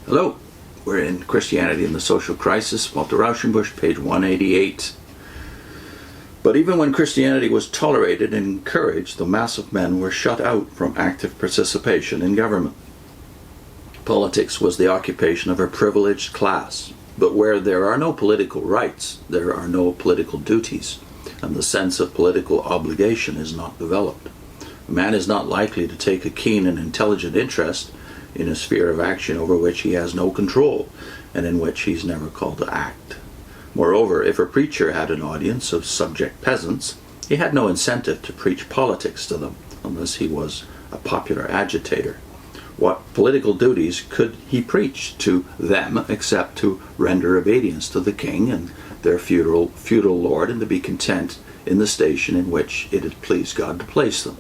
Hello, we're in Christianity and the Social Crisis, Walter Rauschenbusch, page 188. But even when Christianity was tolerated and encouraged, the mass of men were shut out from active participation in government. Politics was the occupation of a privileged class, but where there are no political rights, there are no political duties, and the sense of political obligation is not developed. A man is not likely to take a keen and intelligent interest in a sphere of action over which he has no control and in which he's never called to act. Moreover, if a preacher had an audience of subject peasants, he had no incentive to preach politics to them unless he was a popular agitator. What political duties could he preach to them except to render obedience to the king and their feudal lord, and to be content in the station in which it had pleased God to place them?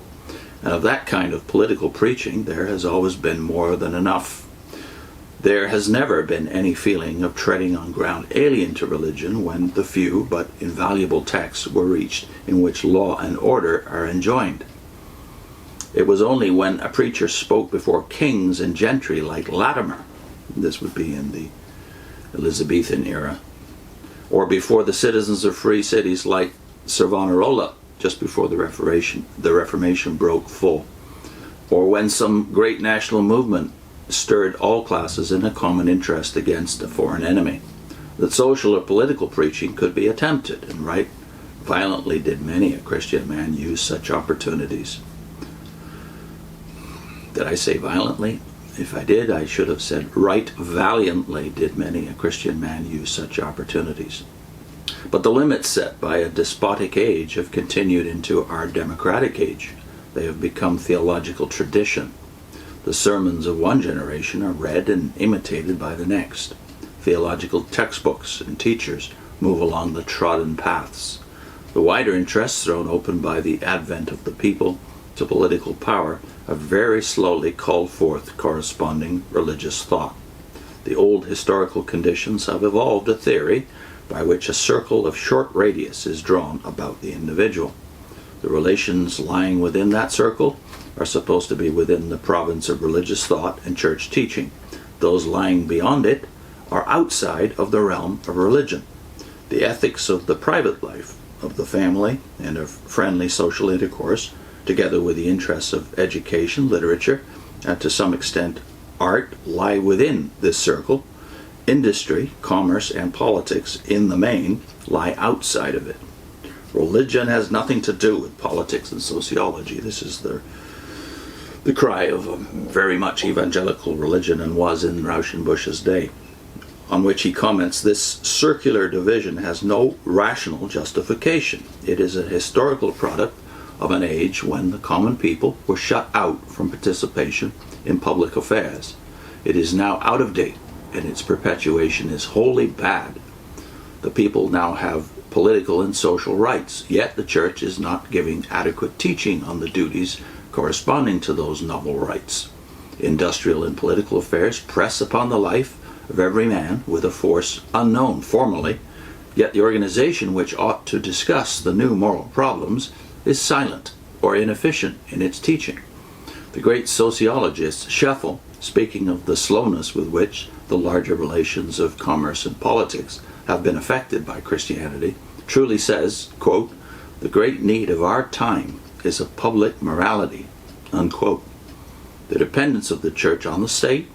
And of that kind of political preaching there has always been more than enough. There has never been any feeling of treading on ground alien to religion when the few but invaluable texts were reached in which law and order are enjoined. It was only when a preacher spoke before kings and gentry like Latimer, this would be in the Elizabethan era, or before the citizens of free cities like Savonarola, just before the Reformation broke full, or when some great national movement stirred all classes in a common interest against a foreign enemy, that social or political preaching could be attempted, and right violently did many a Christian man use such opportunities. Did I say violently? If I did, I should have said right valiantly did many a Christian man use such opportunities. But the limits set by a despotic age have continued into our democratic age. They have become theological tradition. The sermons of one generation are read and imitated by the next. Theological textbooks and teachers move along the trodden paths. The wider interests thrown open by the advent of the people to political power have very slowly called forth corresponding religious thought. The old historical conditions have evolved a theory by which a circle of short radius is drawn about the individual. The relations lying within that circle are supposed to be within the province of religious thought and church teaching. Those lying beyond it are outside of the realm of religion. The ethics of the private life, of the family, and of friendly social intercourse, together with the interests of education, literature, and to some extent art, lie within this circle. Industry, commerce, and politics, in the main, lie outside of it. Religion has nothing to do with politics and sociology. This is the cry of a very much evangelical religion, and was in Rauschenbusch's day, on which he comments, this circular division has no rational justification. It is a historical product of an age when the common people were shut out from participation in public affairs. It is now out of date, and its perpetuation is wholly bad. The people now have political and social rights, yet the church is not giving adequate teaching on the duties corresponding to those novel rights. Industrial and political affairs press upon the life of every man with a force unknown formally, yet the organization which ought to discuss the new moral problems is silent or inefficient in its teaching. The great sociologist Scheffel, speaking of the slowness with which the larger relations of commerce and politics have been affected by Christianity, truly says, quote, "The great need of our time is a public morality," unquote. The dependence of the church on the state,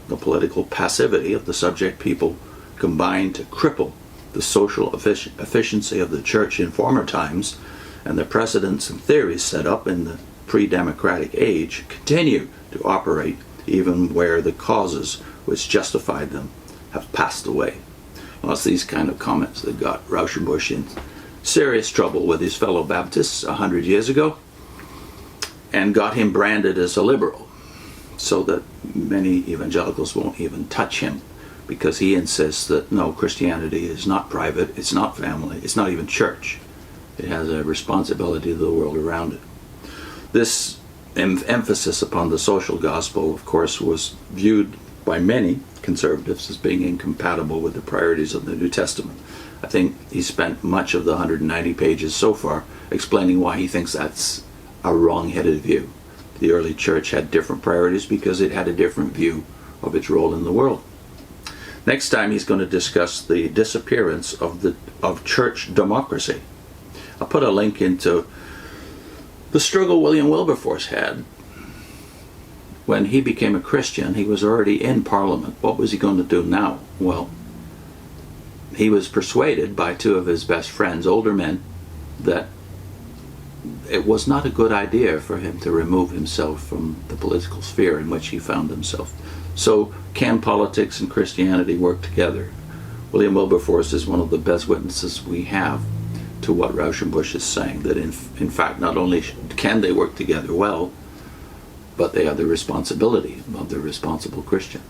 the political passivity of the subject people, combine to cripple the social efficiency of the church in former times, and the precedents and theories set up in the pre-democratic age continue to operate even where the causes which justified them have passed away. Well, it's these kind of comments that got Rauschenbusch in serious trouble with his fellow Baptists 100 years ago, and got him branded as a liberal, so that many evangelicals won't even touch him, because he insists that no, Christianity is not private, it's not family, it's not even church. It has a responsibility to the world around it. This emphasis upon the social gospel, of course, was viewed by many conservatives as being incompatible with the priorities of the New Testament. I think he spent much of the 190 pages so far explaining why he thinks that's a wrong-headed view. The early church had different priorities because it had a different view of its role in the world. Next time he's going to discuss the disappearance of church democracy. I'll put a link into the struggle William Wilberforce had. When he became a Christian, he was already in Parliament. What was he going to do now? Well, he was persuaded by two of his best friends, older men, that it was not a good idea for him to remove himself from the political sphere in which he found himself. So, can politics and Christianity work together? William Wilberforce is one of the best witnesses we have to what Rauschenbusch is saying, that in fact not only can they work together well, but they have the responsibility of the responsible Christian.